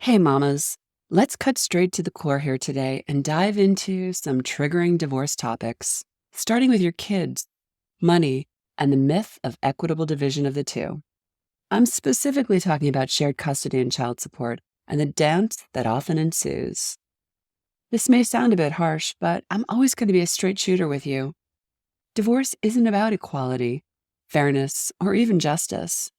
Hey, mamas. Let's cut straight to the core here today and dive into some triggering divorce topics, starting with your kids, money, and the myth of equitable division of the two. I'm specifically talking about shared custody and child support and the dance that often ensues. This may sound a bit harsh, but I'm always going to be a straight shooter with you. Divorce isn't about equality, fairness, or even justice.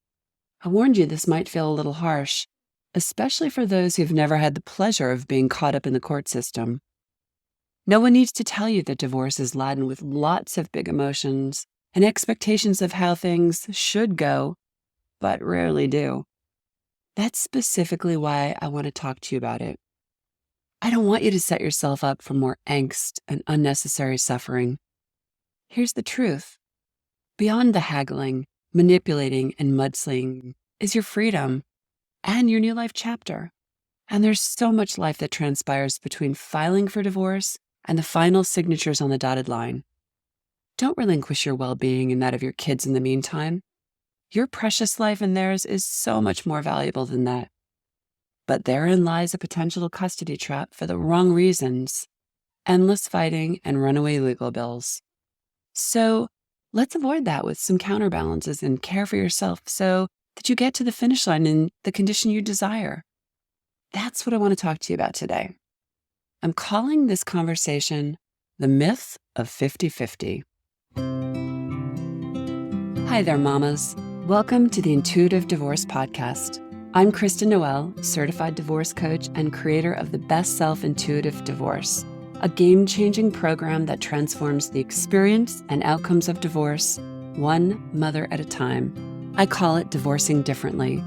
I warned you this might feel a little harsh, especially for those who've never had the pleasure of being caught up in the court system. No one needs to tell you that divorce is laden with lots of big emotions and expectations of how things should go, but rarely do. That's specifically why I want to talk to you about it. I don't want you to set yourself up for more angst and unnecessary suffering. Here's the truth. Beyond the haggling, manipulating, and mudslinging is your freedom and your new life chapter. And there's so much life that transpires between filing for divorce and the final signatures on the dotted line. Don't relinquish your well-being and that of your kids in the meantime. Your precious life and theirs is so much more valuable than that. But therein lies a potential custody trap for the wrong reasons, endless fighting and runaway legal bills. So let's avoid that with some counterbalances and care for yourself so that you get to the finish line in the condition you desire. That's what I want to talk to you about today. I'm calling this conversation the myth of 50-50. Hi there, mamas. Welcome to the Intuitive Divorce Podcast. I'm Kristen Noel, certified divorce coach and creator of the Best Self Intuitive Divorce, a game-changing program that transforms the experience and outcomes of divorce, one mother at a time. I call it Divorcing Differently.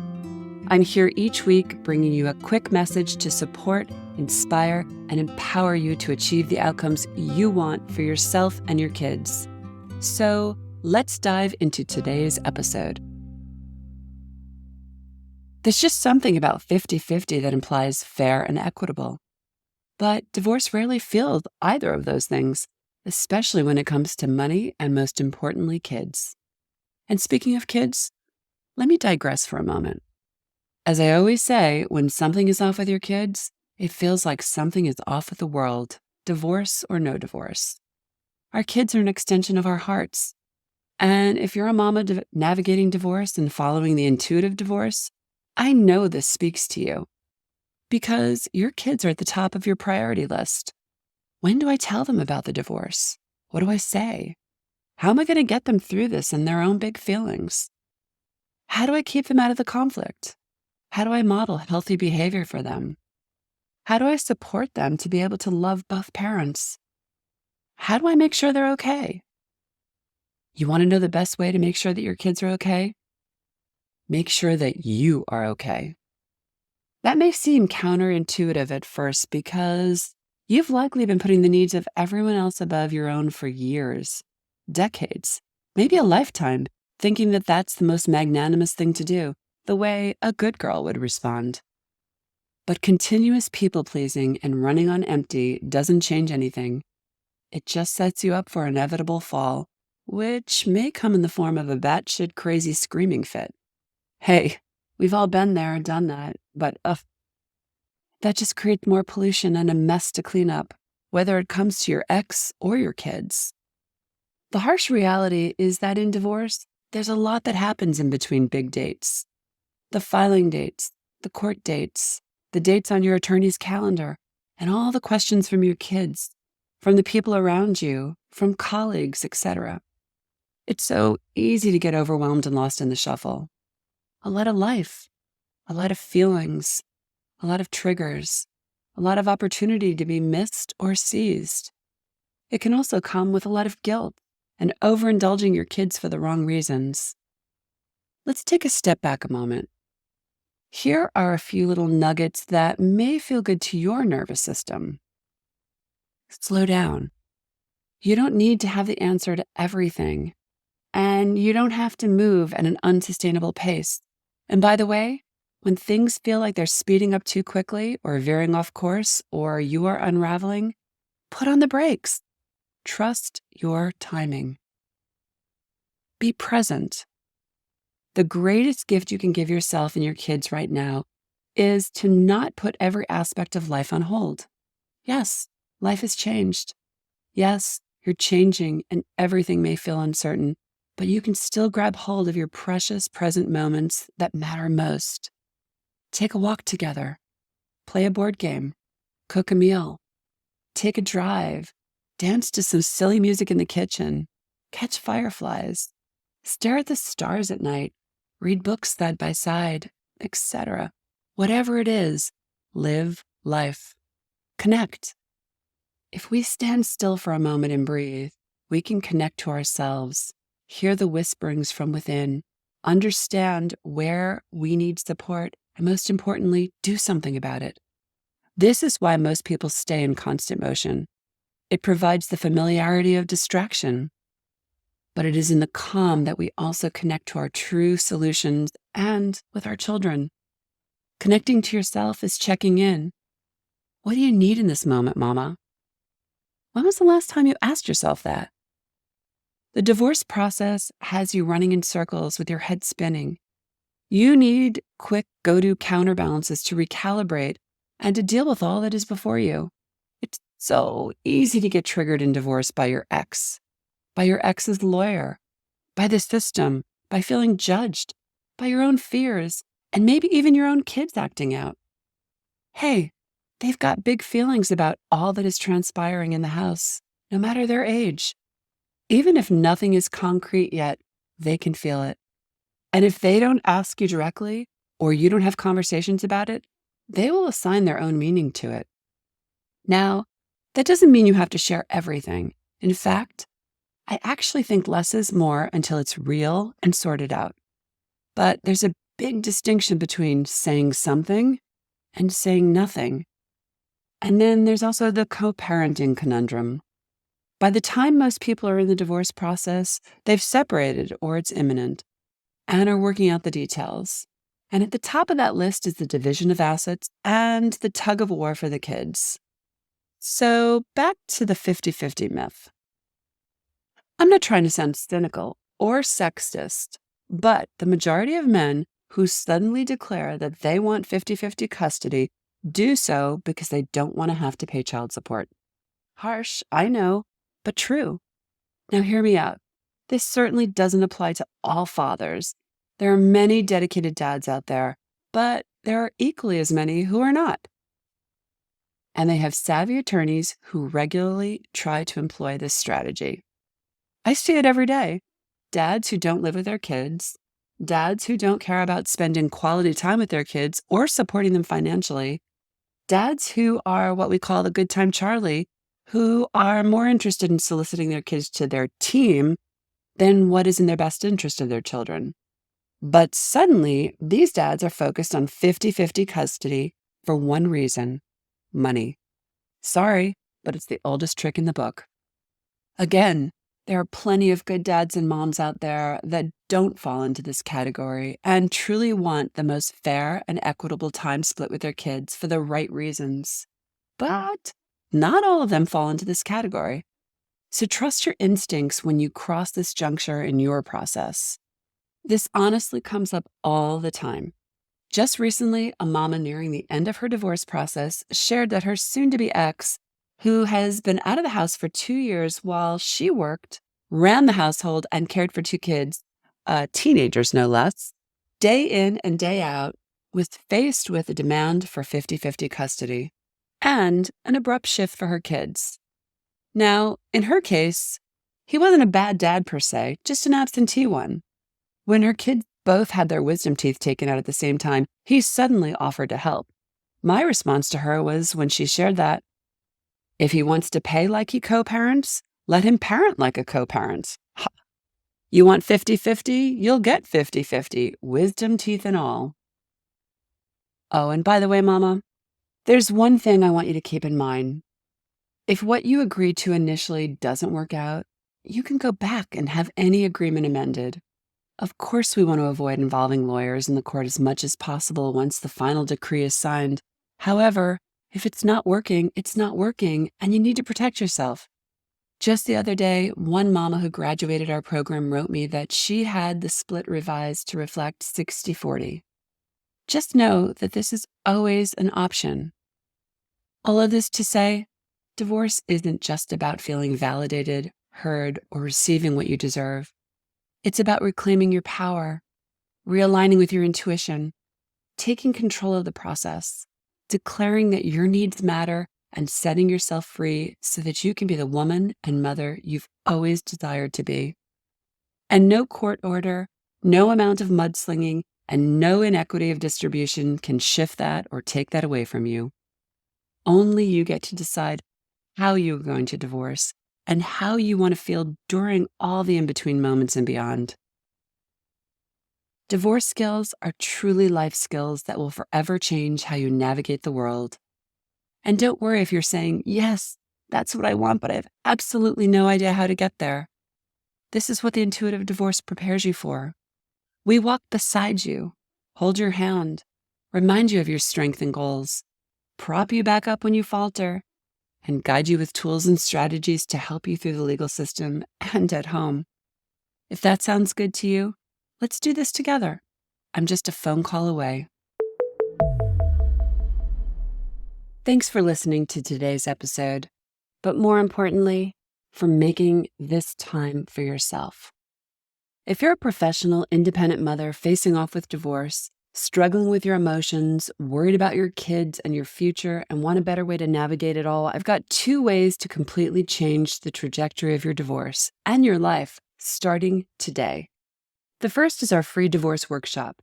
I'm here each week bringing you a quick message to support, inspire, and empower you to achieve the outcomes you want for yourself and your kids. So let's dive into today's episode. There's just something about 50-50 that implies fair and equitable. But divorce rarely feels either of those things, especially when it comes to money and, most importantly, kids. And speaking of kids, let me digress for a moment. As I always say, when something is off with your kids, it feels like something is off with the world, divorce or no divorce. Our kids are an extension of our hearts. And if you're a mama navigating divorce and following the intuitive divorce, I know this speaks to you because your kids are at the top of your priority list. When do I tell them about the divorce? What do I say? How am I going to get them through this and their own big feelings? How do I keep them out of the conflict? How do I model healthy behavior for them? How do I support them to be able to love both parents? How do I make sure they're okay? You want to know the best way to make sure that your kids are okay? Make sure that you are okay. That may seem counterintuitive at first because you've likely been putting the needs of everyone else above your own for years, decades, maybe a lifetime, thinking that that's the most magnanimous thing to do, the way a good girl would respond. But continuous people-pleasing and running on empty doesn't change anything. It just sets you up for an inevitable fall, which may come in the form of a batshit crazy screaming fit. Hey, we've all been there and done that, but that just creates more pollution and a mess to clean up, whether it comes to your ex or your kids. The harsh reality is that in divorce, there's a lot that happens in between big dates. The filing dates, the court dates, the dates on your attorney's calendar, and all the questions from your kids, from the people around you, from colleagues, etc. It's so easy to get overwhelmed and lost in the shuffle. A lot of life, a lot of feelings, a lot of triggers, a lot of opportunity to be missed or seized. It can also come with a lot of guilt and overindulging your kids for the wrong reasons. Let's take a step back a moment. Here are a few little nuggets that may feel good to your nervous system. Slow down. You don't need to have the answer to everything, and you don't have to move at an unsustainable pace. And by the way, when things feel like they're speeding up too quickly or veering off course or you are unraveling, put on the brakes. Trust your timing. Be present. The greatest gift you can give yourself and your kids right now is to not put every aspect of life on hold. Yes, life has changed. Yes, you're changing and everything may feel uncertain, but you can still grab hold of your precious present moments that matter most. Take a walk together, play a board game, cook a meal, take a drive, dance to some silly music in the kitchen, catch fireflies, stare at the stars at night, read books side by side, etc. Whatever it is, live life. Connect. If we stand still for a moment and breathe, we can connect to ourselves, hear the whisperings from within, understand where we need support, and most importantly, do something about it. This is why most people stay in constant motion. It provides the familiarity of distraction, but it is in the calm that we also connect to our true solutions and with our children. Connecting to yourself is checking in. What do you need in this moment, Mama? When was the last time you asked yourself that? The divorce process has you running in circles with your head spinning. You need quick go-to counterbalances to recalibrate and to deal with all that is before you. It's so easy to get triggered in divorce by your ex, by your ex's lawyer, by the system, by feeling judged, by your own fears, and maybe even your own kids acting out. Hey, they've got big feelings about all that is transpiring in the house, no matter their age. Even if nothing is concrete yet, they can feel it. And if they don't ask you directly, or you don't have conversations about it, they will assign their own meaning to it. Now, that doesn't mean you have to share everything. In fact, I actually think less is more until it's real and sorted out. But there's a big distinction between saying something and saying nothing. And then there's also the co-parenting conundrum. By the time most people are in the divorce process, they've separated or it's imminent and are working out the details. And at the top of that list is the division of assets and the tug of war for the kids. So back to the 50-50 myth. I'm not trying to sound cynical or sexist, but the majority of men who suddenly declare that they want 50-50 custody do so because they don't want to have to pay child support. Harsh, I know, but true. Now hear me out. This certainly doesn't apply to all fathers. There are many dedicated dads out there, but there are equally as many who are not. And they have savvy attorneys who regularly try to employ this strategy. I see it every day. Dads who don't live with their kids, dads who don't care about spending quality time with their kids or supporting them financially, dads who are what we call the good time Charlie, who are more interested in soliciting their kids to their team than what is in their best interest of their children. But suddenly, these dads are focused on 50-50 custody for one reason: money. Sorry, but it's the oldest trick in the book. Again, there are plenty of good dads and moms out there that don't fall into this category and truly want the most fair and equitable time split with their kids for the right reasons. But not all of them fall into this category. So trust your instincts when you cross this juncture in your process. This honestly comes up all the time. Just recently, a mama nearing the end of her divorce process shared that her soon-to-be ex, who has been out of the house for 2 years while she worked, ran the household, and cared for 2 kids, teenagers no less, day in and day out, was faced with a demand for 50-50 custody and an abrupt shift for her kids. Now, in her case, he wasn't a bad dad per se, just an absentee one. When her kids both had their wisdom teeth taken out at the same time, he suddenly offered to help. My response to her was, when she shared that, if he wants to pay like he co-parents, let him parent like a co-parent. Ha. You want 50-50? You'll get 50-50, wisdom teeth and all. Oh, and by the way, Mama, there's one thing I want you to keep in mind. If what you agreed to initially doesn't work out, you can go back and have any agreement amended. Of course, we want to avoid involving lawyers in the court as much as possible once the final decree is signed. However, if it's not working, and you need to protect yourself. Just the other day, one mama who graduated our program wrote me that she had the split revised to reflect 60-40. Just know that this is always an option. All of this to say, divorce isn't just about feeling validated, heard, or receiving what you deserve. It's about reclaiming your power, realigning with your intuition, taking control of the process, declaring that your needs matter, and setting yourself free so that you can be the woman and mother you've always desired to be. And no court order, no amount of mudslinging, and no inequity of distribution can shift that or take that away from you. Only you get to decide how you're going to divorce and how you want to feel during all the in-between moments and beyond. Divorce skills are truly life skills that will forever change how you navigate the world. And don't worry if you're saying, yes, that's what I want, but I have absolutely no idea how to get there. This is what the intuitive divorce prepares you for. We walk beside you, hold your hand, remind you of your strength and goals, prop you back up when you falter, and guide you with tools and strategies to help you through the legal system and at home. If that sounds good to you, let's do this together. I'm just a phone call away. Thanks for listening to today's episode, but more importantly, for making this time for yourself. If you're a professional, independent mother facing off with divorce, struggling with your emotions, worried about your kids and your future, and want a better way to navigate it all, I've got 2 ways to completely change the trajectory of your divorce and your life starting today. The first is our free divorce workshop.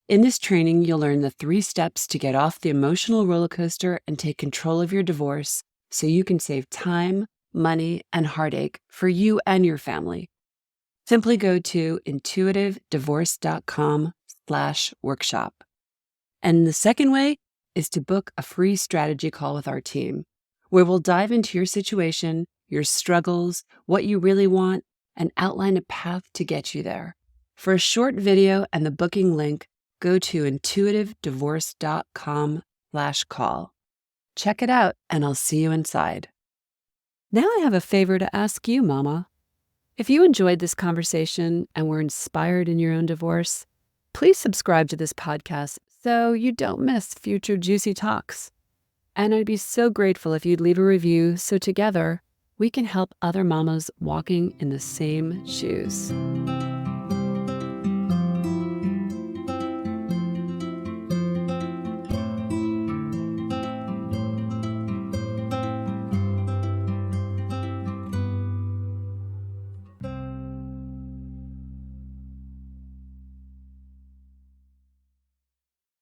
In this training, you'll learn the 3 steps to get off the emotional roller coaster and take control of your divorce so you can save time, money, and heartache for you and your family. Simply go to intuitivedivorce.com/workshop. And the second way is to book a free strategy call with our team, where we'll dive into your situation, your struggles, what you really want, and outline a path to get you there. For a short video and the booking link, go to intuitivedivorce.com/call. Check it out, and I'll see you inside. Now I have a favor to ask you, Mama. If you enjoyed this conversation and were inspired in your own divorce, please subscribe to this podcast so you don't miss future juicy talks. And I'd be so grateful if you'd leave a review so together we can help other mamas walking in the same shoes.